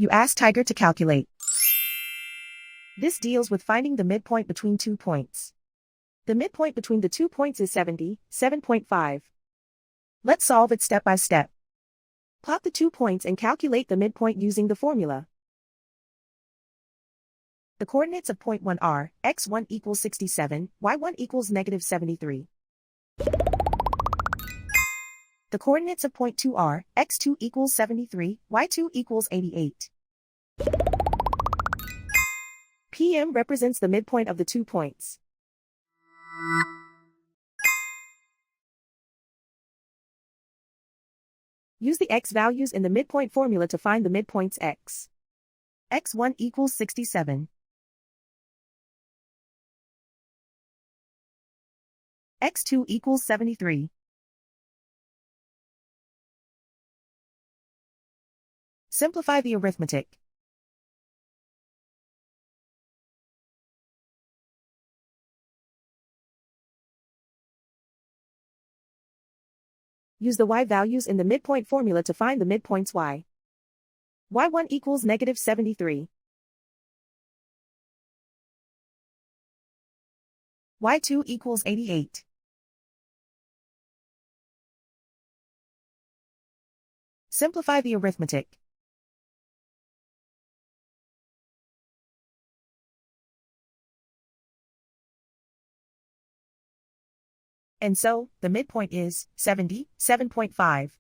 You ask Tiger to calculate. This deals with finding the midpoint between 2 points. The midpoint between the 2 points is 77.5. Let's solve it step by step. Plot the 2 points and calculate the midpoint using the formula. The coordinates of point 1 are, x1 equals 67, y1 equals negative 73. The coordinates of point 2 are, x2 equals 73, y2 equals 88. PM represents the midpoint of the 2 points. Use the x values in the midpoint formula to find the midpoints x. x1 equals 67. x2 equals 73. Simplify the arithmetic. Use the y values in the midpoint formula to find the midpoints y. y1 equals negative 73. y2 equals 88. Simplify the arithmetic. And so, the midpoint is 77.5.